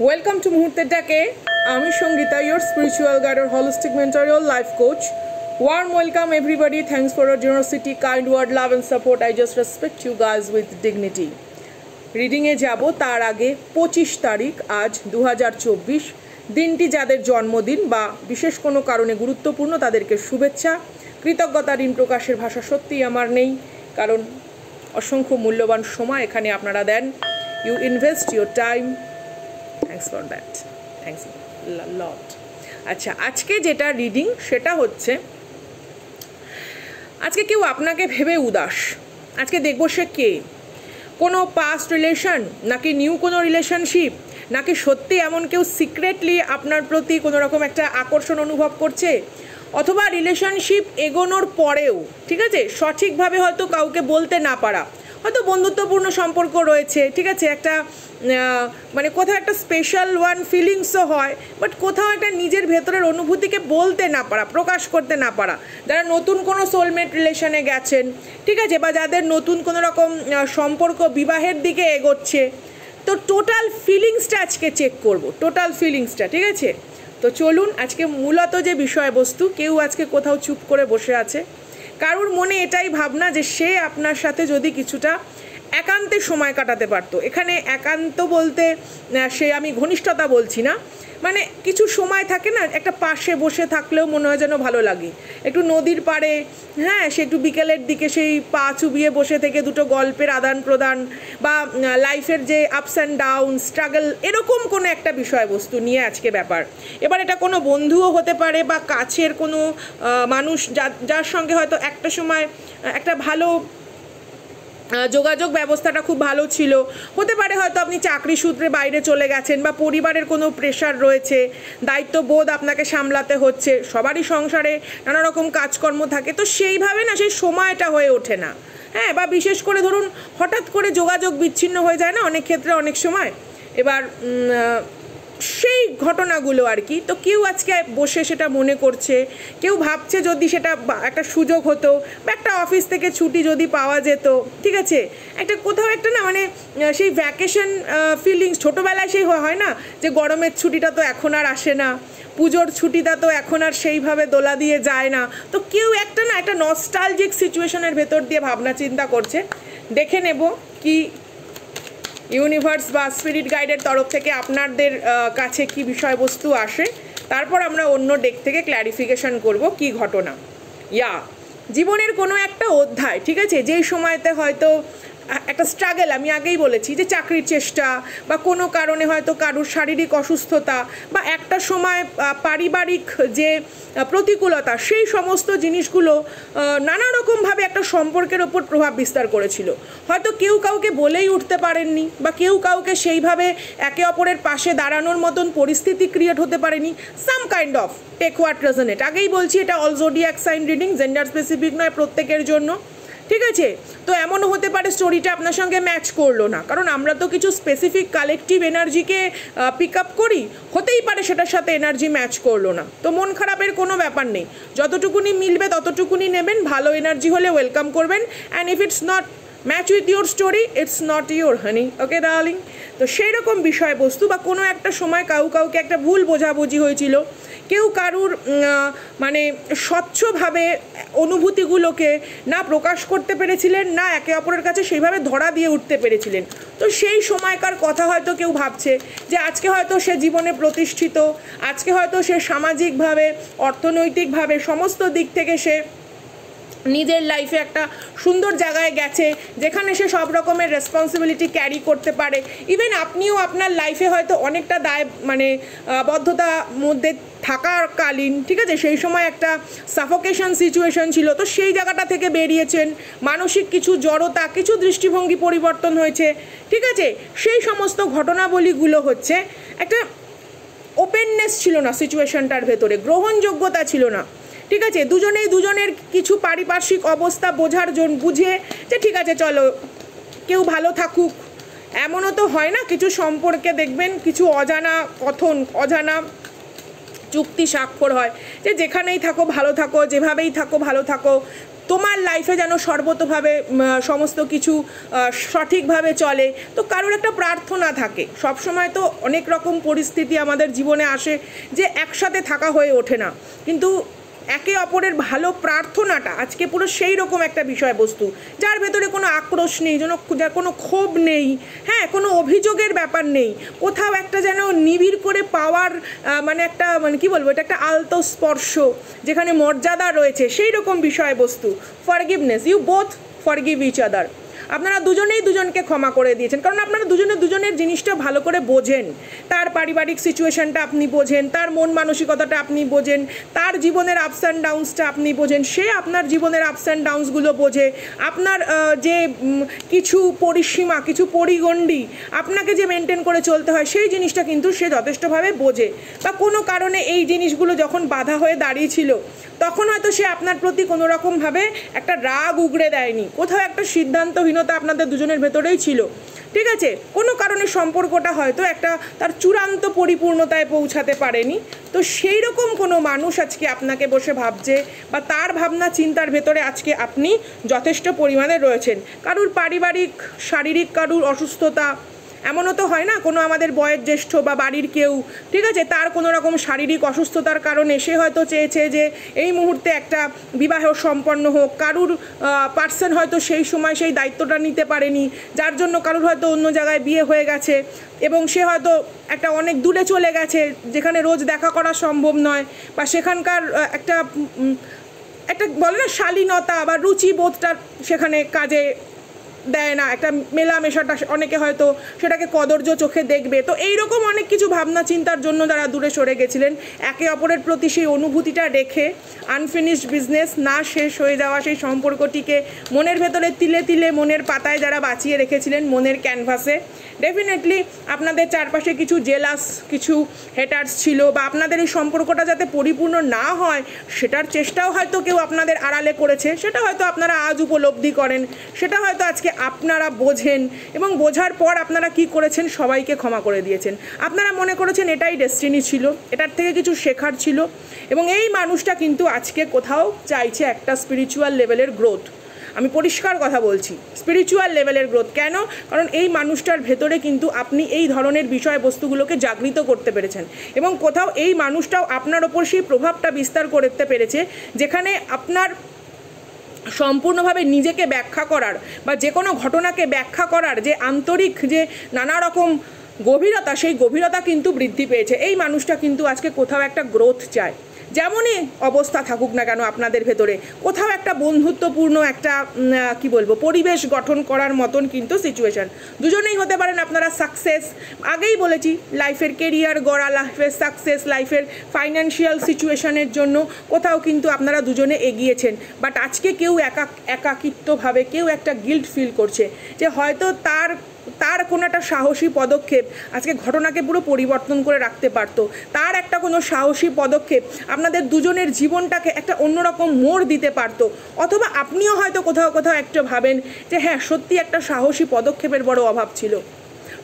Welcome to মুহূর্তের ডাকে। আমি Sangeeta, your spiritual guide or holistic mentor, your life coach. Warm welcome everybody. Thanks for your generosity, kind word, love and support. I just respect you guys with dignity. রিডিংয়ে যাব তার আগে 25 তারিখ আজ 2024 দিনটি যাদের জন্মদিন বা বিশেষ কোনো কারণে গুরুত্বপূর্ণ তাদেরকে শুভেচ্ছা। কৃতজ্ঞতা ঋণ প্রকাশের ভাষা সত্যিই আমার নেই, কারণ অসংখ্য মূল্যবান সময় এখানে আপনারা দেন। You invest your time, thanks for that, thanks lot. আচ্ছা, আজকে যেটা রিডিং সেটা হচ্ছে, আজকে কেউ আপনাকে ভেবে উদাস। আজকে দেখব সে কে, কোনো পাস্ট রিলেশন নাকি নিউ কোনো রিলেশনশিপ, নাকি সত্যি এমন কেউ সিক্রেটলি আপনার প্রতি কোনো রকম একটা আকর্ষণ অনুভব করছে, অথবা রিলেশনশিপ এগোনোর পরেও ঠিক আছে সঠিকভাবে হয়তো কাউকে বলতে না পারা, হয়তো বন্ধুত্বপূর্ণ সম্পর্ক রয়েছে, ঠিক আছে, একটা মানে কোথাও একটা স্পেশাল ওয়ান ফিলিংসও হয়, বাট কোথাও একটা নিজের ভেতরের অনুভূতিকে বলতে না পারা, প্রকাশ করতে না পারা। যারা নতুন কোনো সোলমেট রিলেশনে গেছেন, ঠিক আছে, বা যাদের নতুন কোনো রকম সম্পর্ক বিবাহের দিকে এগোচ্ছে, তো টোটাল ফিলিংসটা আজকে চেক করব, টোটাল ফিলিংসটা, ঠিক আছে। তো চলুন, আজকে মূলত যে বিষয়বস্তু, কেউ আজকে কোথাও চুপ করে বসে আছে, কারুর মনে এটাই ভাবনা যে সে আপনার সাথে যদি কিছুটা একান্তে সময় কাটাতে পারতো। এখানে একান্ত বলতে সে আমি ঘনিষ্ঠতা বলছি না, মানে কিছু সময় থাকে না, একটা পাশে বসে থাকলেও মনে হয় যেন ভালো লাগে, একটু নদীর পাড়ে, হ্যাঁ, সে একটু বিকেলের দিকে সেই পা চুবিয়ে বসে থেকে দুটো গল্পের আদান প্রদান, বা লাইফের যে আপস অ্যান্ড ডাউন, স্ট্রাগল, এরকম কোনো একটা বিষয়বস্তু নিয়ে আজকে ব্যাপার। এবার এটা কোনো বন্ধুও হতে পারে, বা কাছের কোনো মানুষ যার সঙ্গে হয়তো একটা সময় একটা ভালো যোগাযোগ ব্যবস্থাটা খুব ভালো ছিল, হতে পারে হয়তো আপনি চাকরি সূত্রে বাইরে চলে গেছেন, বা পরিবারের কোনো প্রেশার রয়েছে, দায়িত্ববোধ আপনাকে সামলাতে হচ্ছে, সবারই সংসারে নানা রকম কাজকর্ম থাকে, তো সেইভাবে না সেই সময়টা হয়ে ওঠে না, হ্যাঁ, বা বিশেষ করে ধরুন হঠাৎ করে যোগাযোগ বিচ্ছিন্ন হয়ে যায় না অনেক ক্ষেত্রে অনেক সময়, এবার সেই ঘটনাগুলো আর কি। তো কেউ আজকে বসে সেটা মনে করছে, কেউ ভাবছে যদি সেটা একটা সুযোগ হতো, বা একটা অফিস থেকে ছুটি যদি পাওয়া যেত, ঠিক আছে, একটা কোথাও একটা না মানে সেই ভ্যাকেশন ফিলিংস, ছোটোবেলায় সেই হয় না যে গরমের ছুটিটা তো এখন আর আসে না, পুজোর ছুটিটা তো এখন আর সেইভাবে দোলা দিয়ে যায় না, তো কেউ একটা না একটা নস্টালজিক সিচুয়েশনের ভেতর দিয়ে ভাবনা চিন্তা করছে। দেখে নেব কি ইউনিভার্স বা স্পিরিট গাইডের তরফ থেকে আপনাদের কাছে কি বিষয়বস্তু আসে, তারপর আমরা অন্য ডেক থেকে ক্ল্যারিফিকেশন করব কি ঘটনা। জীবনের কোনো একটা অধ্যায়, ঠিক আছে, যেই সময়তে হয়তো একটা স্ট্রাগল, আমি আগেই বলেছি যে চাকরির চেষ্টা, বা কোনো কারণে হয়তো কারুর শারীরিক অসুস্থতা, বা একটা সময় পারিবারিক যে প্রতিকূলতা, সেই সমস্ত জিনিসগুলো নানা রকমভাবে একটা সম্পর্কের ওপর প্রভাব বিস্তার করেছিল। হয়তো কেউ কাউকে বলেই উঠতে পারেননি, বা কেউ কাউকে সেইভাবে একে অপরের পাশে দাঁড়ানোর মতন পরিস্থিতি ক্রিয়েট হতে পারেনি, some kind of take what resonate. আগেই বলছি এটা all zodiac sign reading, gender specific নয়, প্রত্যেকের জন্য, ঠিক আছে। তো এমনও হতে পারে স্টোরিটা আপনার সঙ্গে ম্যাচ করলো না, কারণ আমরা তো কিছু স্পেসিফিক কালেকটিভ এনার্জিকে পিক আপ করি, হতেই পারে সেটার সাথে এনার্জি ম্যাচ করলো না, তো মন খারাপের কোনো ব্যাপার নেই, যতটুকুনি মিলবে ততটুকুনি নেবেন, ভালো এনার্জি হলে ওয়েলকাম করবেন, and if it's not match with your story, it's not your honey, okay darling. তো সেই রকম বিষয়বস্তু, বা কোনো একটা সময় কাউকে একটা ভুল বোঝাবুঝি হয়েছিল, কেউ কারুর মানে স্বচ্ছভাবে অনুভূতিগুলোকে না প্রকাশ করতে পেরেছিলেন, না একে অপরের কাছে সেইভাবে ধরা দিয়ে উঠতে পেরেছিলেন, তো সেই সময়কার কথা হয়তো কেউ ভাবছে যে আজকে হয়তো সে জীবনে প্রতিষ্ঠিত, আজকে হয়তো সে সামাজিকভাবে, অর্থনৈতিকভাবে, সমস্ত দিক থেকে সে নিজের লাইফে একটা সুন্দর জায়গায় গেছে, যেখানে সে সব রকমের রেসপন্সিবিলিটি ক্যারি করতে পারে। ইভেন আপনিও আপনার লাইফে হয়তো অনেকটা মানে বদ্ধতার মধ্যে থাকাকালীন, ঠিক আছে, সেই সময় একটা সাফোকেশন সিচুয়েশন ছিল, তো সেই জায়গাটা থেকে বেরিয়েছেন, মানসিক কিছু জড়তা, কিছু দৃষ্টিভঙ্গি পরিবর্তন হয়েছে, ঠিক আছে। সেই সমস্ত ঘটনাবলীগুলো হচ্ছে একটা ওপেননেস ছিল না সিচুয়েশনটার ভেতরে, গ্রহণযোগ্যতা ছিল না, ঠিক আছে, দুজনেই দুজনের কিছু পারিপার্শ্বিক অবস্থা বোঝার জন্য বুঝে যে ঠিক আছে চলো কেউ ভালো থাকুক। এমনও তো হয় না কিছু সম্পর্কে দেখবেন কিছু অজানা কথন, অজানা চুক্তি স্বাক্ষর হয় যে যেখানেই থাকো ভালো থাকো, যেভাবেই থাকো ভালো থাকো, তোমার লাইফে যেন সর্বতোভাবে সমস্ত কিছু সঠিকভাবে চলে। তো কারোর একটা প্রার্থনা থাকে, সবসময় তো অনেক রকম পরিস্থিতি আমাদের জীবনে আসে যে একসাথে থাকা হয়ে ওঠে না, কিন্তু একে অপরের ভালো প্রার্থনাটা আজকে পুরো সেই রকম একটা বিষয়বস্তু, যার ভেতরে কোনো আক্রোশ নেই, যার কোনো ক্ষোভ নেই, হ্যাঁ, কোনো অভিযোগের ব্যাপার নেই, কোথাও একটা যেন নিবিড় করে পাওয়ার মানে একটা মানে কী বলবো, এটা একটা আলতো স্পর্শ, যেখানে মর্যাদা রয়েছে, সেই রকম বিষয়বস্তু। Forgiveness, you both forgive each other. আপনারা দুজনেই দুজনকে ক্ষমা করে দিয়েছেন, কারণ আপনারা দুজনের জিনিসটা ভালো করে বোঝেন। তার পারিবারিক সিচুয়েশনটা আপনি বোঝেন, তার মন মানসিকতাটা আপনি বোঝেন, তার জীবনের আপস অ্যান্ড ডাউনসটা আপনি বোঝেন, সে আপনার জীবনের আপস অ্যান্ড ডাউনসগুলো বোঝে। আপনার যে কিছু পরিসীমা, কিছু পরিগণ্ডি আপনাকে যে মেনটেন করে চলতে হয়, সেই জিনিসটা কিন্তু সে যথেষ্টভাবে বোঝে। বা কোনো কারণে এই জিনিসগুলো যখন বাধা হয়ে দাঁড়িয়েছিল, তখন হয়তো সে আপনার প্রতি কোনো রকমভাবে একটা রাগ উগড়ে দেয়নি, কোথাও একটা সিদ্ধান্তহীনতা আপনাদের দুজনের ভেতরেই ছিল, ঠিক আছে? কোনো কারণে সম্পর্কটা হয়তো একটা তার চূড়ান্ত পরিপূর্ণতায় পৌঁছাতে পারেনি। তো সেই রকম কোনো মানুষ আজকে আপনাকে বসে ভাবছে, বা তার ভাবনা চিন্তার ভেতরে আজকে আপনি যথেষ্ট পরিমাণে রয়েছেন। কারুর পারিবারিক শারীরিক কারুর অসুস্থতা, এমনও তো হয় না কোনো আমাদের বয়োজ্যেষ্ঠ বা বাড়ির কেউ, ঠিক আছে, তার কোনো রকম শারীরিক অসুস্থতার কারণে সে হয়তো চেয়েছে যে এই মুহূর্তে একটা বিবাহ সম্পন্ন হোক। কারুর পার্সন হয়তো সেই সময় সেই দায়িত্বটা নিতে পারেনি, যার জন্য কারুর হয়তো অন্য জায়গায় বিয়ে হয়ে গেছে এবং সে হয়তো একটা অনেক দূরে চলে গেছে, যেখানে রোজ দেখা করা সম্ভব নয়, বা সেখানকার একটা বলে না শালীনতা বা রুচিবোধটা সেখানে কাজে দেয় না, একটা মেলামেশাটা অনেকে হয়তো সেটাকে কদর্য চোখে দেখবে। তো এইরকম অনেক কিছু ভাবনা চিন্তার জন্য যারা দূরে সরে গেছিলেন, একে অপরের প্রতি সেই অনুভূতিটা রেখে আনফিনিশড বিজনেস, না শেষ হয়ে যাওয়া সেই সম্পর্কটিকে মনের ভেতরে তিলে তিলে মনের পাতায় যারা বাঁচিয়ে রেখেছিলেন, মনের ক্যানভাসে, ডেফিনেটলি আপনাদের চারপাশে কিছু জেলাস, কিছু হেটার্স ছিল, বা আপনাদের এই সম্পর্কটা যাতে পরিপূর্ণ না হয় সেটার চেষ্টাও হয়তো কেউ আপনাদের আড়ালে করেছে। সেটা হয়তো আপনারা আজ উপলব্ধি করেন, সেটা হয়তো আজকে আপনারা বোঝেন, এবং বোঝার পর আপনারা কি করেছেন, সবাইকে ক্ষমা করে দিয়েছেন। আপনারা মনে করেছেন এটাই ডেস্টিনি ছিল, এটার থেকে কিছু শেখার ছিল, এবং এই মানুষটা কিন্তু আজকে কোথাও চাইছে একটা স্পিরিচুয়াল লেভেলের গ্রোথ। আমি পরিষ্কার কথা বলছি, স্পিরিচুয়াল লেভেলের গ্রোথ। কেন? কারণ এই মানুষটার ভেতরে কিন্তু আপনি এই ধরনের বিষয়বস্তুগুলোকে জাগৃত করতে পেরেছেন, এবং কোথাও এই মানুষটাও আপনার ওপর সেই প্রভাবটা বিস্তার করতে পেরেছে, যেখানে আপনার সম্পূর্ণভাবে নিজেকে ব্যাখ্যা করার বা যে কোনো ঘটনাকে ব্যাখ্যা করার যে আন্তরিক যে নানা রকম গভীরতা, সেই গভীরতা কিন্তু বৃদ্ধি পেয়েছে। এই মানুষটা কিন্তু আজকে কোথাও একটা গ্রোথ চায়, যেমনই অবস্থা থাকুক না কেন আপনাদের ভেতরে, কোথাও একটা বন্ধুত্বপূর্ণ একটা কি বলবো পরিবেশ গঠন করার মতন কিন্তু সিচুয়েশান। দুজনেই হতে পারেন আপনারা সাকসেস, আগেই বলেছি, লাইফের কেরিয়ার গড়া, লাইফের সাকসেস, লাইফের ফাইন্যান্সিয়াল সিচুয়েশানের জন্য কোথাও কিন্তু আপনারা দুজনে এগিয়েছেন। বাট আজকে কেউ একাকিত্বভাবে কেউ একটা গিল্ট ফিল করছে যে হয়তো তার কোনো একটা সাহসী পদক্ষেপ আজকে ঘটনাকে পুরো পরিবর্তন করে রাখতে পারতো। তার একটা কোনো সাহসী পদক্ষেপ আপনাদের দুজনের জীবনটাকে একটা অন্যরকম মোড় দিতে পারতো। অথবা আপনিও হয়তো কোথাও একটা ভাবেন যে হ্যাঁ, সত্যি একটা সাহসী পদক্ষেপের বড় অভাব ছিল,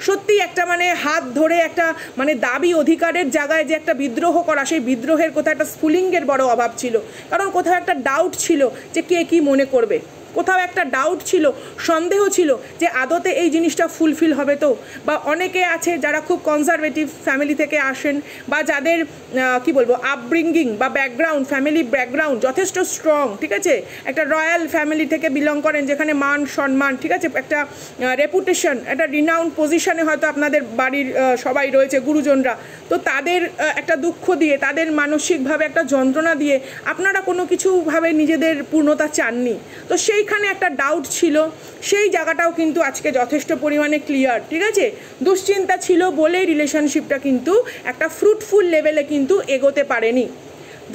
সত্যি একটা মানে হাত ধরে একটা মানে দাবি অধিকারের জায়গায় যে একটা বিদ্রোহ করা, সেই বিদ্রোহের কোথাও একটা স্ফুলিঙ্গের বড় অভাব ছিল। কারণ কোথাও একটা ডাউট ছিল যে কে কী মনে করবে, কোথাও একটা ডাউট ছিল, সন্দেহ ছিল যে আদতে এই জিনিসটা ফুলফিল হবে তো। বা অনেকে আছে যারা খুব কনজারভেটিভ ফ্যামিলি থেকে আসেন, বা যাদের কি বলবো আপব্রিঙ্গিং বা ব্যাকগ্রাউন্ড, ফ্যামিলি ব্যাকগ্রাউন্ড যথেষ্ট স্ট্রং, ঠিক আছে, একটা রয়্যাল ফ্যামিলি থেকে বিলং করেন, যেখানে মান সম্মান, ঠিক আছে, একটা রেপুটেশন, একটা রিনাউন্ড পজিশনে হয়তো আপনাদের বাড়ির সবাই রয়েছে, গুরুজনরা। তো তাদের একটা দুঃখ দিয়ে, তাদের মানসিকভাবে একটা যন্ত্রণা দিয়ে আপনারা কোনো কিছুভাবে নিজেদের পূর্ণতা চাননি। তো সেইখানে একটা ডাউট ছিল, সেই জায়গাটাও কিন্তু আজকে যথেষ্ট পরিমাণে ক্লিয়ার, ঠিক আছে। দুশ্চিন্তা ছিল বলেই রিলেশনশিপটা কিন্তু একটা ফ্রুটফুল লেভেলে কিন্তু এগোতে পারেনি।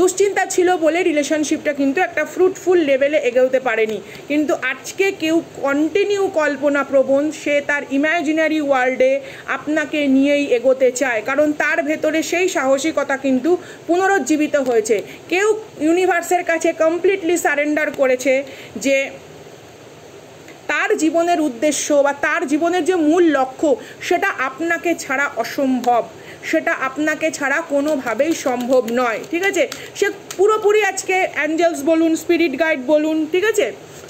দুশ্চিন্তা ছিল বলে রিলেশনশিপটা কিন্তু একটা ফ্রুটফুল লেভেলে এগোতে পারেনি। কিন্তু আজকে কেউ কন্টিনিউ কল্পনাপ্রবণ, সে তার ইমাজিনারি ওয়ার্ল্ডে আপনাকে নিয়েই এগোতে চায়, কারণ তার ভেতরে সেই সাহসিকতা কিন্তু পুনরুজ্জীবিত হয়েছে। কেউ ইউনিভার্সের কাছে কমপ্লিটলি সারেন্ডার করেছে যে তার তার জীবনের উদ্দেশ্য বা তার জীবনের যে মূল লক্ষ্য সেটা আপনাকে ছাড়া অসম্ভব, সেটা আপনাকে ছাড়া কোনোভাবেই সম্ভব নয়। ঠিক আছে, সে পুরোপুরি আজকে অ্যাঞ্জেলস বলুন, স্পিরিট গাইড বলুন, ঠিক আছে,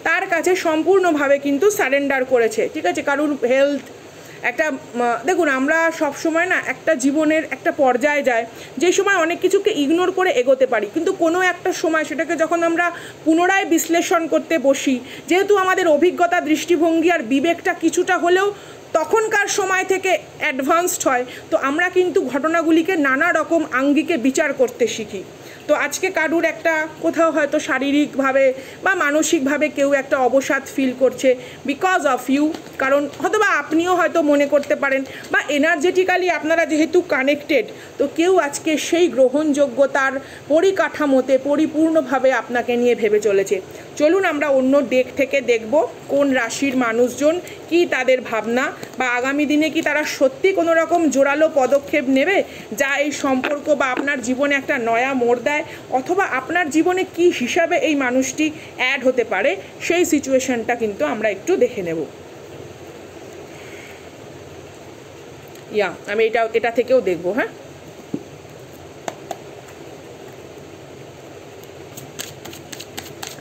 তার কাছে সম্পূর্ণভাবে কিন্তু সারেন্ডার করেছে। ঠিক আছে, কারণ হেলথ একটা দেখুন, আমরা সব সময় না একটা জীবনের একটা পর্যায়ে যায় যে সময় অনেক কিছুকে ইগনোর করে এগোতে পারি, কিন্তু কোনো একটা সময় সেটাকে যখন আমরা পুনরায় বিশ্লেষণ করতে বসি, যেহেতু আমাদের অভিজ্ঞতা, দৃষ্টিভঙ্গি আর বিবেকটা কিছুটা হলেও তখনকার সময় থেকে অ্যাডভান্সড হয়, তো আমরা কিন্তু ঘটনাগুলিকে নানা রকম আঙ্গিকে বিচার করতে শিখি। তো আজকে কারুর একটা কোথাও হয়তো শারীরিকভাবে বা মানসিকভাবে কেউ একটা অবসাদ ফিল করছে বিকজ অফ ইউ, কারণ হয়তো বা আপনিও হয়তো মনে করতে পারেন বা এনার্জেটিক্যালি আপনারা যেহেতু কানেক্টেড, তো কেউ আজকে সেই গ্রহণযোগ্যতার পরিকাঠামোতে পরিপূর্ণভাবে আপনাকে নিয়ে ভেবে চলেছে। চলুন আমরা অন্য দিক থেকে দেখব কোন রাশির মানুষজন কি তাদের ভাবনা, বা আগামী দিনে কি তারা সত্যি কোনো রকম জোরালো পদক্ষেপ নেবে যা এই সম্পর্ক বা আপনার জীবনে একটা নয়া মোড় দেয়, অথবা আপনার জীবনে কি হিসাবে এই মানুষটি অ্যাড হতে পারে, সেই সিচুয়েশনটা কিন্তু আমরা একটু দেখে নেব। আমি এটা থেকেও দেখব। হ্যাঁ,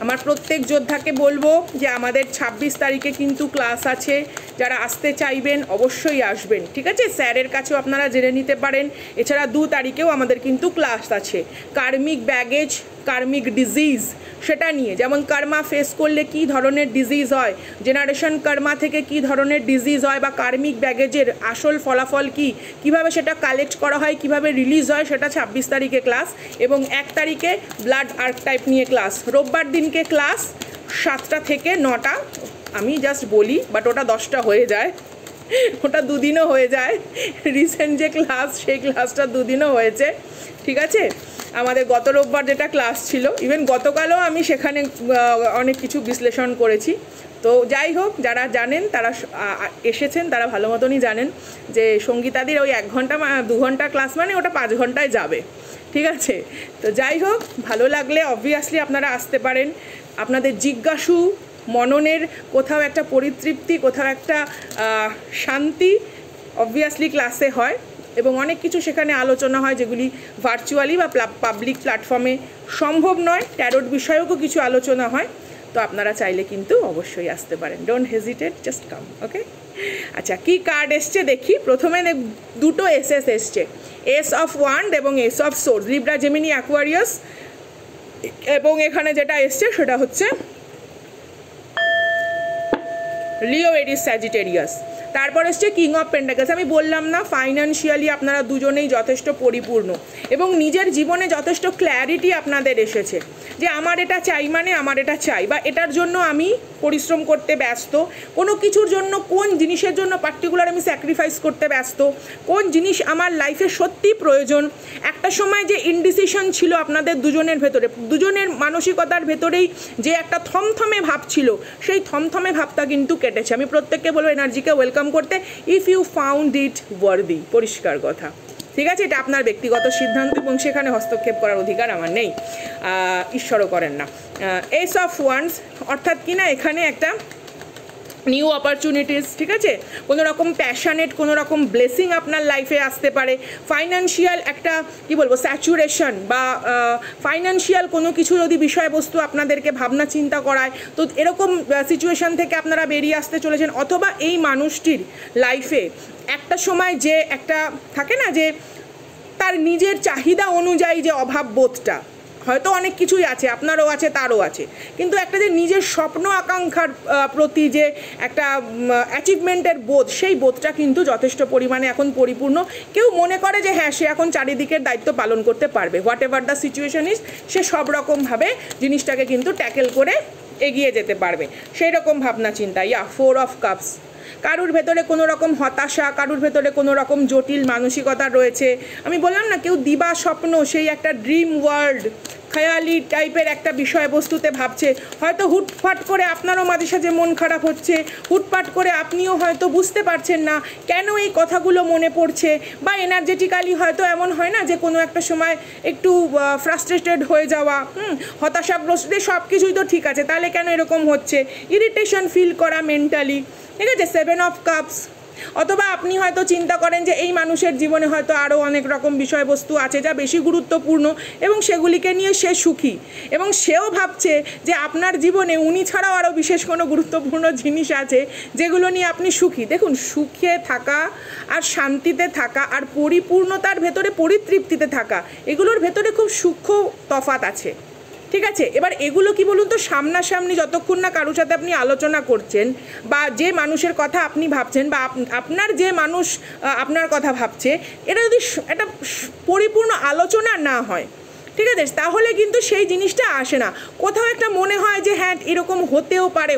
আমার প্রত্যেক যোদ্ধাকে বলবো যে আমাদের 26 তারিখে কিন্তু ক্লাস আছে, যারা আসতে চাইবেন অবশ্যই আসবেন। ঠিক আছে, স্যারের কাছেও আপনারা জেনে নিতে পারেন। এছাড়া 2 তারিখেও আমাদের কিন্তু ক্লাস আছে কার্মিক ব্যাগেজ, কার্মিক ডিজিজ, সেটা নিয়ে, যেমন কর্মা ফেস করলে কি ধরনের ডিজিজ হয়, জেনারেশন কর্মা থেকে কি ধরনের ডিজিজ হয়, বা কার্মিক ব্যাগেজের আসল ফলাফল কি, কিভাবে সেটা কালেক্ট করা হয়, কিভাবে রিলিজ হয়, সেটা 26 তারিখে ক্লাস। এবং 1 তারিখে ব্লাড আর্কটাইপ নিয়ে ক্লাস। রোববার দিনকে ক্লাস 7টা থেকে 9টা, আমি জাস্ট বলি, বাট ওটা 10টা হয়ে যায়, ওটা 2 দিনও হয়ে যায়। রিসেন্ট যে ক্লাস সেই ক্লাসটা 2 দিনও হয়েছে। ঠিক আছে, আমাদের গত রোববার যেটা ক্লাস ছিল, ইভেন গতকালও আমি সেখানে অনেক কিছু বিশ্লেষণ করেছি। তো যাই হোক, যারা জানেন তারা এসেছেন, তারা ভালো মতনই জানেন যে সঙ্গীতাদির ওই 1 ঘন্টা 2 ঘন্টা ক্লাস মানে ওটা 5 ঘন্টায় যাবে। ঠিক আছে, তো যাই হোক, ভালো লাগলে অবভিয়াসলি আপনারা আসতে পারেন। আপনাদের জিজ্ঞাসু মননের কোথাও একটা পরিতৃপ্তি, কোথাও একটা শান্তি অবভিয়াসলি ক্লাসে হয়, এবং অনেক কিছু সেখানে আলোচনা হয় যেগুলি ভার্চুয়ালি বা পাবলিক প্ল্যাটফর্মে সম্ভব নয়। ট্যারোট বিষয়েও কিছু আলোচনা হয়। তো আপনারা চাইলে কিন্তু অবশ্যই আসতে পারেন। Don't hesitate, just come. Okay, আচ্ছা, কি কার্ড এসছে দেখি। প্রথমে 2টো এসএস এসছে, এস অফ ওয়ান্ড এবং ace of swords, Libra, Gemini, Aquarius. এবং এখানে যেটা এসছে সেটা হচ্ছে লিও, এরিস, স্যাজিটেরিয়াস। তারপর এসছে কিং অফ পেন্টাকলস। আমি বললাম না, ফাইন্যান্সিয়ালি আপনারা দুজনেই যথেষ্ট পরিপূর্ণ এবং নিজের জীবনে যথেষ্ট ক্ল্যারিটি আপনাদের এসেছে যে আমার এটা চাই মানে আমার এটা চাই, বা এটার জন্য আমি পরিশ্রম করতে ব্যস্ত, কোনো কিছুর জন্য কোন জিনিসের জন্য পার্টিকুলার আমি স্যাক্রিফাইস করতে ব্যস্ত, কোন জিনিস আমার লাইফে সত্যি প্রয়োজন। একটা সময় যে ইনডিসিশন ছিল আপনাদের দুজনের ভেতরে, দুজনের মানসিকতার ভেতরেই যে একটা থমথমে ভাব ছিল, সেই থমথমে ভাবটা কিন্তু কেটেছে। আমি প্রত্যেককে বলবো এনার্জিকে ওয়েলকাম করতে, if you found it worthy, পরিষ্কার কথা। ঠিক আছে, এটা আপনার ব্যক্তিগত সিদ্ধান্ত এবং সেখানে হস্তক্ষেপ করার অধিকার আমার নেই, ঈশ্বরও করেন না। এস অফ ওয়ান্স অর্থাৎ কি না, এখানে একটা নিউ অপরচুনিটিস, ঠিক আছে, কোনো রকম প্যাশনেট কোনো রকম ব্লেসিং আপনার লাইফে আসতে পারে। ফাইন্যান্সিয়াল একটা কি বলবো স্যাচুরেশন, বা ফাইন্যান্সিয়াল কোনো কিছু যদি বিষয়বস্তু আপনাদেরকে ভাবনা চিন্তা করায়, তো এরকম সিচুয়েশান থেকে আপনারা বেরিয়ে আসতে চলেছেন। অথবা এই মানুষটির লাইফে একটা সময় যে একটা থাকে না যে তার নিজের চাহিদা অনুযায়ী যে অভাব বোধটা, হয়তো অনেক কিছুই আছে, আপনারও আছে তারও আছে, কিন্তু একটা যে নিজের স্বপ্ন আকাঙ্ক্ষার প্রতি যে একটা অ্যাচিভমেন্টের বোধ, সেই বোধটা কিন্তু যথেষ্ট পরিমাণে এখন পরিপূর্ণ। কেউ মনে করে যে হ্যাঁ সে এখন চারিদিকের দায়িত্ব পালন করতে পারবে, whatever the situation is, সে সব রকমভাবে জিনিসটাকে কিন্তু ট্যাকেল করে এগিয়ে যেতে পারবে, সেই রকম ভাবনা চিন্তা। ফোর অফ কাপস, কারুর ভেতরে কোনো রকম হতাশা, কারুর ভেতরে কোনো রকম জটিল মানসিকতা রয়েছে। আমি বললাম না, কেউ দিবা স্বপ্ন, সেই একটা ড্রিম ওয়ার্ল্ড খেয়ালি টাইপের একটা বিষয়বস্তুতে ভাবছে, হয়তো হুটফাট করে আপনারও মাঝে সাঝে মন খারাপ হচ্ছে, হুটফাট করে আপনিও হয়তো বুঝতে পারছেন না কেন এই কথাগুলো মনে পড়ছে, বা এনার্জেটিক্যালি হয়তো এমন হয় না যে কোনো একটা সময় একটু ফ্রাস্ট্রেটেড হয়ে যাওয়া, হতাশাগ্রস্ত, সব কিছুই তো ঠিক আছে, তাহলে কেন এরকম হচ্ছে, ইরিটেশন ফিল করা মেন্টালি, ঠিক আছে, 7 অফ কাপস। অথবা আপনি হয়তো চিন্তা করেন যে এই মানুষের জীবনে হয়তো আরও অনেক রকম বিষয়বস্তু আছে যা বেশি গুরুত্বপূর্ণ এবং সেগুলিকে নিয়ে সে সুখী, এবং সেও ভাবছে যে আপনার জীবনে উনি ছাড়াও আরও বিশেষ কোনো গুরুত্বপূর্ণ জিনিস আছে যেগুলো নিয়ে আপনি সুখী। দেখুন, সুখে থাকা আর শান্তিতে থাকা আর পরিপূর্ণতার ভেতরে পরিতৃপ্তিতে থাকা, এগুলোর ভেতরে খুব সূক্ষ্ম তফাৎ আছে, ঠিক আছে। এবার এগুলো কি বলুন তো, সামনাসামনি যতক্ষণ না কারোর সাথে আপনি আলোচনা করছেন, বা যে মানুষের কথা আপনি ভাবছেন, বা আপনার যে মানুষ আপনার কথা ভাবছে, এটা যদি একটা পরিপূর্ণ আলোচনা না হয়, ঠিক আছে, তাহলে কিন্তু সেই জিনিসটা আসে না। কোথাও একটা মনে হয় যে হ্যাঁ এরকম হতেও পারে,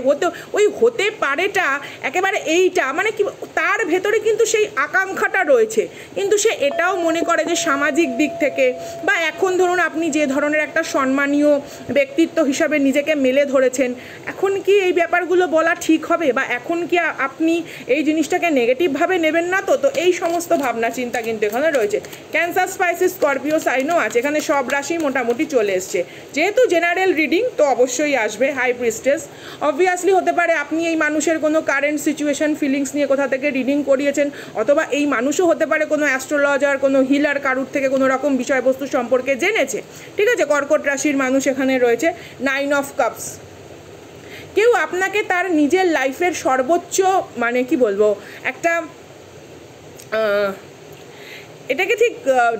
ওই হতে পারেটা একেবারে এইটা মানে কি, তার ভেতরে কিন্তু সেই আকাঙ্ক্ষাটা রয়েছে, কিন্তু সে এটাও মনে করে যে সামাজিক দিক থেকে, বা এখন ধরুন আপনি যে ধরনের একটা সম্মানীয় ব্যক্তিত্ব হিসাবে নিজেকে মেলে ধরেছেন, এখন কি এই ব্যাপারগুলো বলা ঠিক হবে, বা এখন কি আপনি এই জিনিসটাকে নেগেটিভভাবে নেবেন না তো এই সমস্ত ভাবনা চিন্তা কিন্তু এখানে রয়েছে। ক্যান্সার, স্পাইসিস, স্করপিও সাইনও আছে এখানে, সব রাশি মোটামুটি চলে এসছে। যেহেতু জেনারেল রিডিং তো অবশ্যই আসবে। হাই প্রিস্টেস, অবভিয়াসলি হতে পারে আপনি এই মানুষের কোনো কারেন্ট সিচুয়েশন ফিলিংস নিয়ে কোথা থেকে রিডিং করিয়েছেন, অথবা এই মানুষও হতে পারে কোনো অ্যাস্ট্রোলজার, কোনো হিলার, কারুর থেকে কোনো রকম বিষয়বস্তু সম্পর্কে জেনেছে, ঠিক আছে। কর্কট রাশির মানুষ এখানে রয়েছে। 9 অফ কাপস, কেউ আপনাকে তার নিজের লাইফের সর্বোচ্চ মানে কি বলবো একটা এটাকে ঠিক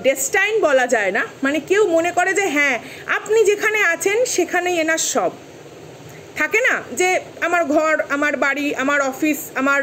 ডেস্টাইন বলা যায় না, মানে কেউ মনে করে যে হ্যাঁ আপনি যেখানে আছেন সেখানেই এনার সব, থাকে না যে আমার ঘর, আমার বাড়ি, আমার অফিস, আমার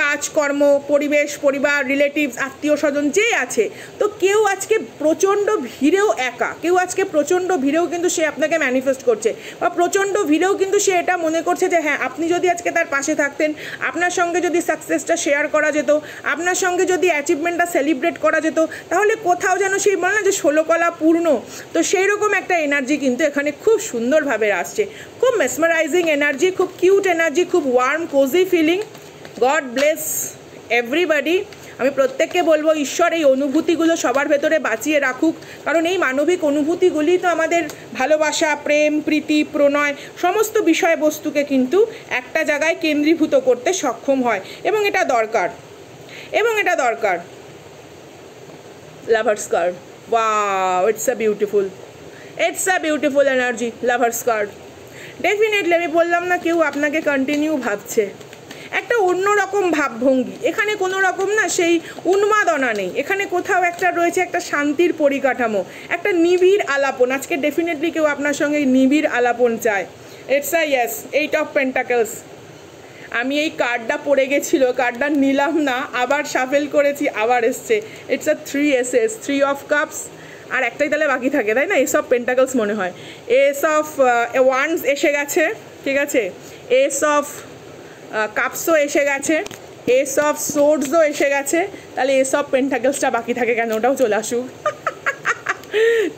কাজকর্ম, পরিবেশ, পরিবার, রিলেটিভস, আত্মীয় স্বজন যে আছে, তো কেউ আজকে প্রচণ্ড ভিড়েও একা, কেউ আজকে প্রচণ্ড ভিড়েও কিন্তু সে আপনাকে ম্যানিফেস্ট করছে, বা প্রচণ্ড ভিড়েও কিন্তু সে এটা মনে করছে যে হ্যাঁ আপনি যদি আজকে তার পাশে থাকতেন, আপনার সঙ্গে যদি সাকসেসটা শেয়ার করা যেত, আপনার সঙ্গে যদি অ্যাচিভমেন্টটা সেলিব্রেট করা যেত, তাহলে কোথাও যেন সেই বলে না যে 16 কলা পূর্ণ, তো সেই রকম একটা এনার্জি কিন্তু এখানে খুব সুন্দরভাবে আসছে, খুব মেসমারাইজিং এনার্জি, খুব কিউট এনার্জি, খুব warm cosy feeling. God bless everybody. আমি প্রত্যেককে বলবো ঈশ্বর এই অনুভূতিগুলো সবার ভেতরে বাঁচিয়ে রাখুক, কারণ এই মানবিক অনুভূতিগুলি তো আমাদের ভালোবাসা, প্রেম, প্রীতি, প্রণয় সমস্ত বিষয়বস্তুকে কিন্তু একটা জায়গায় কেন্দ্রীভূত করতে সক্ষম হয়, এবং এটা দরকার, lovers card, wow, it's a beautiful energy, lovers card. Definitely আমি বললাম না কেউ আপনাকে কন্টিনিউ ভাবছে, একটা অন্যরকম ভাবভঙ্গি, এখানে কোনো রকম না সেই উন্মাদনা নেই, এখানে কোথাও একটা রয়েছে একটা শান্তির পরিকাঠামো, একটা নিবিড় আলাপন। আজকে ডেফিনেটলি কেউ আপনার সঙ্গে নিবিড় আলাপন চায়। It's a yes, 8 of pentacles. আমি এই কার্ডটা পড়ে গেছিলো, কার্ডটা নিলাম না, আবার শাফেল করেছি, আবার এসছে। It's a 3 aces, 3 of cups, আর একটাই তাহলে বাকি থাকে, তাই না? এস অফ পেন্টাকলস মনে হয়। এস অফ ওয়ান্ডস এসে গেছে, ঠিক আছে, এস অফ কাপসও এসে গেছে, এস অফ সোর্ডসও এসে গেছে, তাহলে এস অফ পেন্টাকলসটা বাকি থাকে কেন? ওটাও চলে আসুক।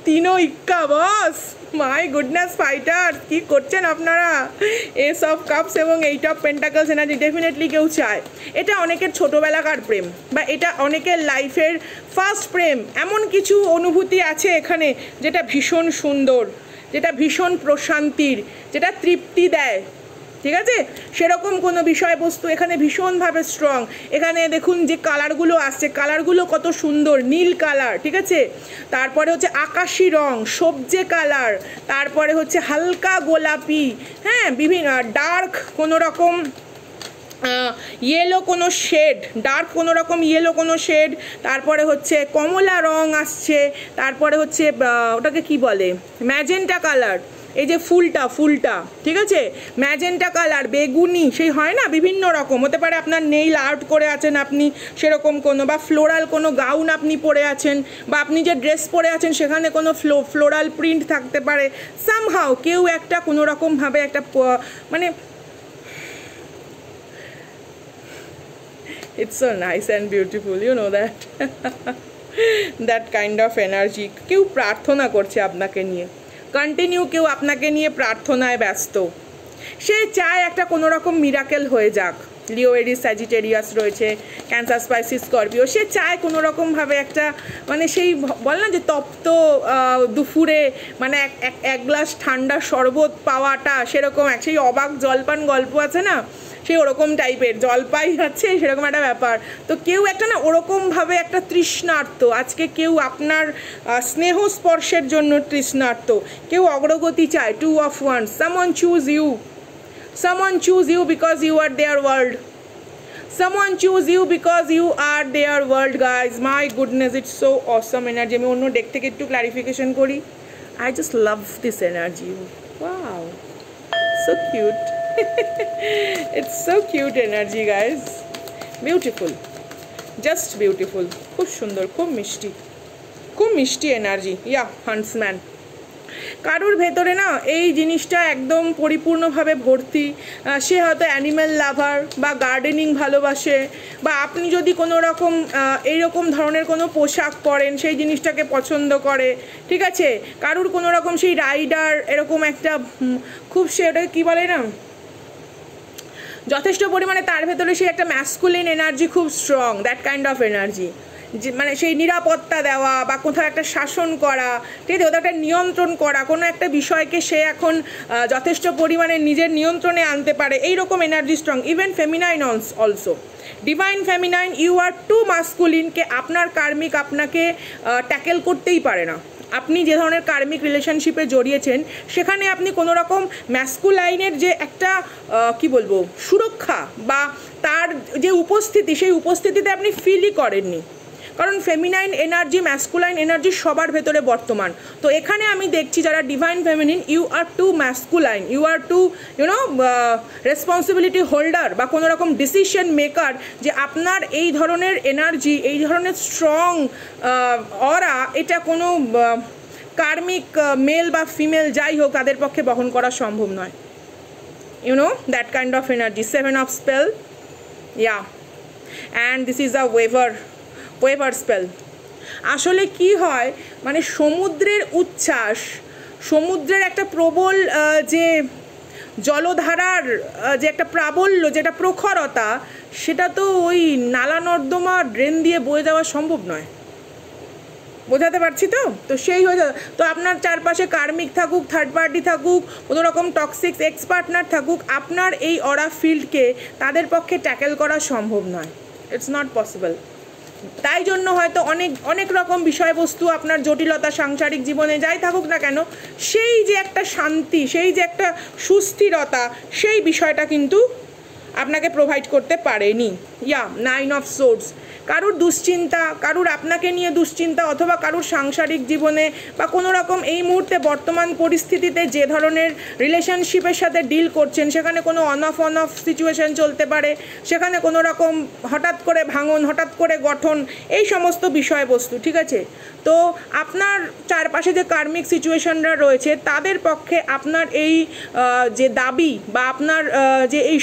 তিনও ইক্কা বস, মাই গুডনেস ফাইটার, কি করছেন আপনারা? এস অফ কাপস এবং 8 অফ পেন্টাকলস এনার্জি ডেফিনেটলি কেউ চায়। এটা অনেকের ছোটোবেলাকার প্রেম, বা এটা অনেকের লাইফের ফার্স্ট প্রেম, এমন কিছু অনুভূতি আছে এখানে যেটা ভীষণ সুন্দর, যেটা ভীষণ প্রশান্তির, যেটা তৃপ্তি দেয়, ঠিক আছে, সেরকম কোনো বিষয়বস্তু এখানে ভীষণভাবে স্ট্রং। এখানে দেখুন যে কালারগুলো আসছে, কালারগুলো কত সুন্দর, নীল কালার, ঠিক আছে, তারপরে হচ্ছে আকাশি রং, সবজে কালার, তারপরে হচ্ছে হালকা গোলাপি, হ্যাঁ, বিভিন্ন ডার্ক কোনো রকম ইয়েলো কোনো শেড, ডার্ক কোনো রকম ইয়েলো কোনো শেড, তারপরে হচ্ছে কমলা রং আসছে, তারপরে হচ্ছে ওটাকে কি বলে, ম্যাজেন্টা কালার, এই যে ফুলটা, ঠিক আছে, ম্যাজেন্টা কালার, বেগুনি, সেই হয় না বিভিন্ন রকম, হতে পারে আপনার নেইল আর্ট করে আছেন আপনি সেরকম কোনো, বা ফ্লোরাল কোনো গাউন আপনি পরে আছেন, বা আপনি যে ড্রেস পরে আছেন সেখানে কোনো ফ্লোরাল প্রিন্ট থাকতে পারে, সামহাও কেউ একটা কোনো রকমভাবে একটা মানে it's so nice and beautiful, you know that. That kind of energy. কেউ প্রার্থনা করছে আপনাকে নিয়ে, কন্টিনিউ কেউ আপনাকে নিয়ে প্রার্থনায় ব্যস্ত। সে চায় একটা কোনো রকম মিরাকেল হয়ে যাক। লিও, এরিস, স্যাজিটেরিয়াস রয়েছে, ক্যান্সার, স্পাইসিস, স্করপিও। সে চায় কোনো রকমভাবে একটা মানে সেই বল না যে তপ্ত দুপুরে মানে এক গ্লাস ঠান্ডা শরবত পাওয়াটা, সেরকম সেই অবাক জলপান গল্প আছে না, সেই ওরকম টাইপের জলপাই আছে সেরকম একটা ব্যাপার। তো কেউ একটা না ওরকমভাবে একটা তৃষ্ণার্ত, আজকে কেউ আপনার স্নেহ স্পর্শের জন্য তৃষ্ণার্ত, কেউ অগ্রগতি চায়। 2 of Wands, someone choose you. Someone choose you because you are their world. Someone choose you because you are their world, guys. My goodness, it's so awesome energy. আমি অন্য ডেক থেকে একটু ক্লারিফিকেশন করি। I just love this energy. Wow, so cute. It's so cute energy, guys. Beautiful, just beautiful. খুব সুন্দর, খুব মিষ্টি energy. ইয়া, হান্টসম্যান। কারুর ভেতরে না এই জিনিসটা একদম পরিপূর্ণভাবে ভর্তি। সে হয়তো অ্যানিম্যাল লাভার বা গার্ডেনিং ভালোবাসে, বা আপনি যদি কোনো রকম এইরকম ধরনের কোনো পোশাক পরেন সেই জিনিসটাকে পছন্দ করে, ঠিক আছে। কারুর কোনো রকম সেই রাইডার এরকম একটা খুব, সে ওটাকে কী বলে না, যথেষ্ট পরিমাণে তার ভেতরে সেই একটা ম্যাসকুলিন এনার্জি খুব strong, that kind of energy. যে মানে সেই নিরাপত্তা দেওয়া বা কোথাও একটা শাসন করা, ঠিক আছে, কোথাও একটা নিয়ন্ত্রণ করা, কোনো একটা বিষয়কে সে এখন যথেষ্ট পরিমাণে নিজের নিয়ন্ত্রণে আনতে পারে, এইরকম energy strong. Even feminine also, divine feminine. You are too মাস্কুলিনকে আপনার কার্মিক আপনাকে ট্যাকেল করতেই পারে না। আপনি যে ধরনের কার্মিক রিলেশনশিপে জড়িয়েছেন সেখানে আপনি কোনো রকম ম্যাসকুলাইনের যে একটা কি বলবো সুরক্ষা বা তার যে উপস্থিতি, সেই উপস্থিতিতে আপনি ফিলই করেননি, কারণ ফেমিনাইন এনার্জি, ম্যাসকুলাইন এনার্জি সবার ভেতরে বর্তমান। তো এখানে আমি দেখছি যারা divine feminine, you are too masculine, you are too responsibility holder বা কোনো রকম ডিসিশন মেকার, যে আপনার এই ধরনের এনার্জি, এই ধরনের স্ট্রং অরা, এটা কোনো কার্মিক মেল বা ফিমেল যাই হোক তাদের পক্ষে বহন করা সম্ভব নয়। That kind of energy. 7 of spell, yeah, and this is a weaver spell. আসলে কি হয়, মানে সমুদ্রের উচ্ছ্বাস, সমুদ্রের একটা প্রবল যে জলধারার যে একটা প্রাবল্য, যেটা প্রখরতা, সেটা তো ওই নালা নর্দমা ড্রেন দিয়ে বয়ে যাওয়া সম্ভব নয়। বোঝাতে পারছি তো? তো সেই হয়ে যাবে। তো আপনার চারপাশে কার্মিক থাকুক, থার্ড পার্টি থাকুক, কোনো রকম টক্সিক এক্স পার্টনার থাকুক, আপনার এই অরা ফিল্ডকে তাদের পক্ষে ট্যাকেল করা সম্ভব নয়। It's not possible. তাই জন্য হয়তো অনেক রকম বিষয়বস্তু আপনার জটিলতা সাংসারিক জীবনে যাই থাকুক না কেন, সেই যে একটা শান্তি, সেই যে একটা সুস্থিরতা, সেই বিষয়টা কিন্তু আপনাকে প্রোভাইড করতে পারেনি। ইয়া, 9 of Swords। কারুর দুশ্চিন্তা, কারুর আপনাকে নিয়ে দুশ্চিন্তা, অথবা কারুর সাংসারিক জীবনে বা কোনো রকম এই মুহূর্তে বর্তমান পরিস্থিতিতে যে ধরনের রিলেশনশিপের সাথে ডিল করছেন, সেখানে কোনো অন অফ সিচুয়েশন চলতে পারে, সেখানে কোনো রকম হঠাৎ করে ভাঙন, হঠাৎ করে গঠন, এই সমস্ত বিষয়বস্তু, ঠিক আছে। তো আপনার চারপাশে যে কার্মিক সিচুয়েশনরা রয়েছে তাদের পক্ষে আপনার এই যে দাবি বা আপনার যে এই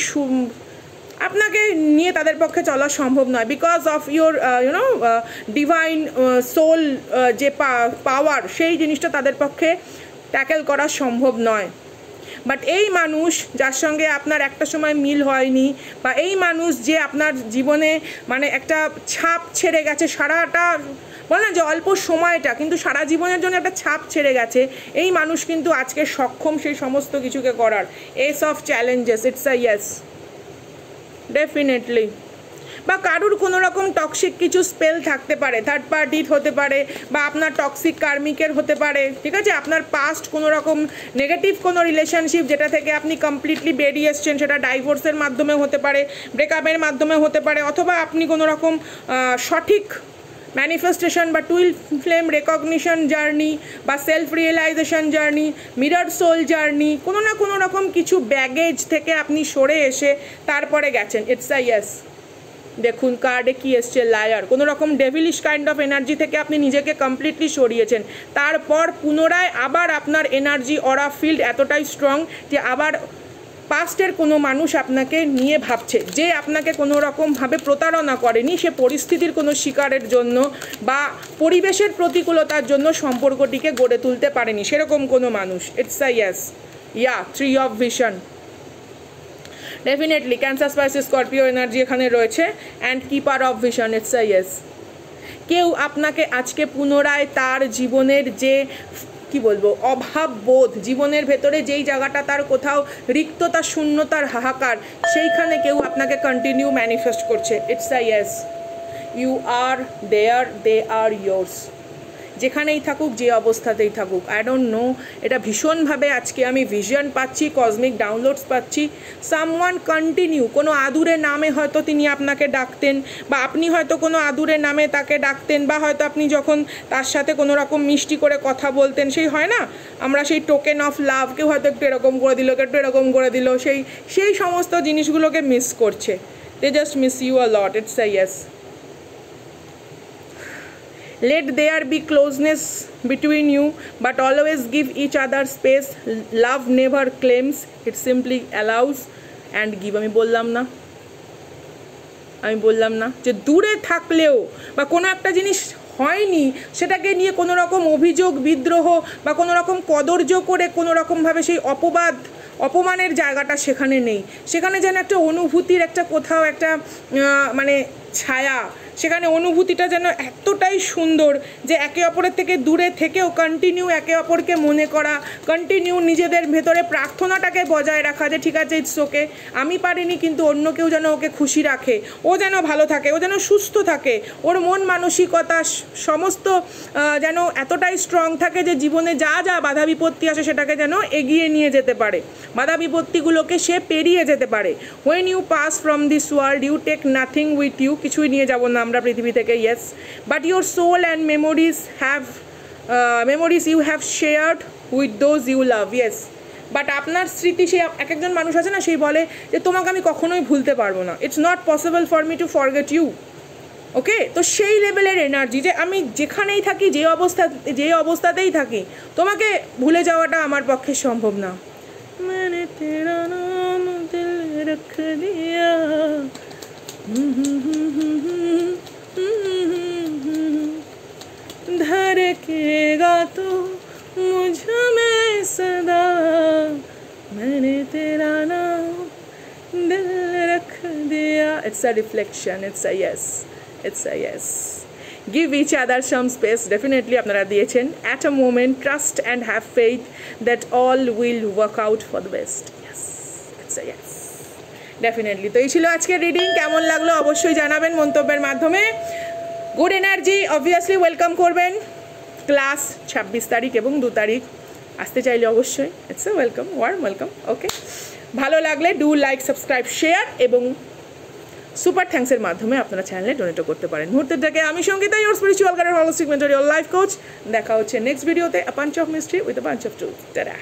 আপনাকে নিয়ে তাদের পক্ষে চলা সম্ভব নয়, because of your divine soul যে পাওয়ার, সেই জিনিসটা তাদের পক্ষে ট্যাকেল করা সম্ভব নয়। বাট এই মানুষ যার সঙ্গে আপনার একটা সময় মিল হয়নি, বা এই মানুষ যে আপনার জীবনে মানে একটা ছাপ ছেড়ে গেছে, সারাটা বল না যে অল্প সময়টা, কিন্তু সারা জীবনের জন্য একটা ছাপ ছেড়ে গেছে, এই মানুষ কিন্তু আজকে সক্ষম সেই সমস্ত কিছুকে করার। S of challenges, it's a yes, definitely. বা কারুর কোনো রকম টক্সিক কিছু স্পেল থাকতে পারে, থার্ড পার্টির হতে পারে, বা আপনার টক্সিক কার্মিকের হতে পারে, ঠিক আছে। আপনার পাস্ট কোনো রকম নেগেটিভ কোনো রিলেশনশিপ যেটা থেকে আপনি কমপ্লিটলি বেরিয়ে এসছেন, সেটা ডাইভোর্সের মাধ্যমে হতে পারে, ব্রেকআপের মাধ্যমে হতে পারে, অথবা আপনি কোনো রকম সঠিক ম্যানিফেস্টেশন বা টুইল ফ্লেম রেকগনিশন জার্নি বা self realisation journey, mirror soul journey, কোনো না কোনো রকম কিছু ব্যাগেজ থেকে আপনি সরে এসে তারপরে গেছেন। It's a yes. দেখুন কার্ডে কি এসছে, লায়ার। কোনো রকম ডেভিলিশ কাইন্ড অফ এনার্জি থেকে আপনি নিজেকে কমপ্লিটলি সরিয়েছেন, তারপর পুনরায় আবার আপনার এনার্জি অরা ফিল্ড এতটাই স্ট্রং যে আবার পাস্টের কোনো মানুষ আপনাকে নিয়ে ভাবছে, যে আপনাকে কোনো রকমভাবে প্রতারণা করেনি, সে পরিস্থিতির কোনো শিকারের জন্য বা পরিবেশের প্রতিকূলতার জন্য সম্পর্কটিকে গড়ে তুলতে পারেনি, সেরকম কোনো মানুষ। It's a yes. Yeah, 3 of vision definitely cancer, spices, Scorpio energy এখানে রয়েছে and keeper of vision. It's a yes. কেউ আপনাকে আজকে পুনরায় তার জীবনের যে কি বলবো অভাব বোধ, জীবনের ভেতরে যেই জায়গাটা তার কোথাও রিক্ততা, শূন্যতার হাহাকার, সেইখানে কেউ আপনাকে কন্টিনিউ ম্যানিফেস্ট করছে। It's a yes. You are there, they are yours. যেখানেই থাকুক, যে অবস্থাতেই থাকুক, আই ডোন্ট নো, এটা ভীষণভাবে আজকে আমি ভিশন পাচ্ছি, কসমিক ডাউনলোডস পাচ্ছি। সামওয়ান কন্টিনিউ, কোনো আদুরে নামে হয়তো তিনি আপনাকে ডাকতেন, বা আপনি হয়তো কোনো আদুরে নামে তাকে ডাকতেন, বা হয়তো আপনি যখন তার সাথে কোনো রকম মিষ্টি করে কথা বলতেন, সেই হয় না আমরা সেই টোকেন অফ লাভ, কেউ হয়তো একটু এরকম করে দিল, কেউ একটু এরকম করে দিল, সেই সমস্ত জিনিসগুলোকে মিস করছে। They just miss you a lot. It's a yes. Let there be closeness between you, but always give each other space. Love never claims, it simply allows and give. আমি বললাম না যে দূরে থাকলেও বা কোনো একটা জিনিস হয়নি সেটাকে নিয়ে কোনো রকম অভিযোগ, বিদ্রোহ বা কোনো রকম কদর্য করে কোনো রকমভাবে সেই অপমানের জায়গাটা সেখানে নেই। সেখানে যেন একটা অনুভূতির একটা কোথাও একটা মানে ছায়া, সেখানে অনুভূতিটা যেন এতটাই সুন্দর যে একে অপরের থেকে দূরে থেকেও কন্টিনিউ একে অপরকে মনে করা, কন্টিনিউ নিজেদের ভেতরে প্রার্থনাটাকে বজায় রাখা যে ঠিক আছে, ইটস ওকে, আমি পারিনি কিন্তু অন্য কেউ যেন ওকে খুশি রাখে, ও যেন ভালো থাকে, ও যেন সুস্থ থাকে, ওর মন মানসিকতা সমস্ত যেন এতটাই স্ট্রং থাকে যে জীবনে যা যা বাধা বিপত্তি আসে সেটাকে যেন এগিয়ে নিয়ে যেতে পারে, বাধা বিপত্তিগুলোকে সে পেরিয়ে যেতে পারে। When you pass from this world you take nothing with you, কিছুই নিয়ে যাব না আমরা পৃথিবী থেকে। Yes, but your soul and memories you have shared with those you love. Yes, but আপনার স্মৃতি, সে এক একজন মানুষ আছে না, সেই বলে যে তোমাকে আমি কখনোই ভুলতে পারবো না, it's not possible for me to forget you. Okay, তো সেই লেভেলের এনার্জি যে আমি যেখানেই থাকি, যে অবস্থাতেই থাকি, তোমাকে ভুলে যাওয়াটা আমার পক্ষে সম্ভব না। मैंने तेरा नाम दिल रख दिया, धड़केगा तो मुझ में सदा, मैंने तेरा नाम दिल रख दिया। It's a reflection. It's a yes. It's a yes. Give each other some space. Definitely আপনারা দিয়েছেন। At a moment, trust and have faith that all will work out for the best. Yes, it's a yes. Definitely. তো এই ছিল আজকের reading. কেমন লাগলো অবশ্যই জানাবেন মন্তব্যের মাধ্যমে। গুড এনার্জি অবভিয়াসলি ওয়েলকাম করবেন। ক্লাস 26 তারিখ এবং 2 তারিখ আসতে চাইলে অবশ্যই it's a welcome, warm welcome. Okay, ভালো লাগলে ডু লাইক, সাবস্ক্রাইব, শেয়ার এবং সুপার থ্যাঙ্কসের মাধ্যমে আপনারা চ্যানেলে ডোনেটও করতে পারেন। মুহূর্তের থেকে আমি Sangeeta, your spiritual guide, holistic mentor, your life coach. দেখা হচ্ছে নেক্সট ভিডিওতে। A punch of mystery with a punch of truth. Tata.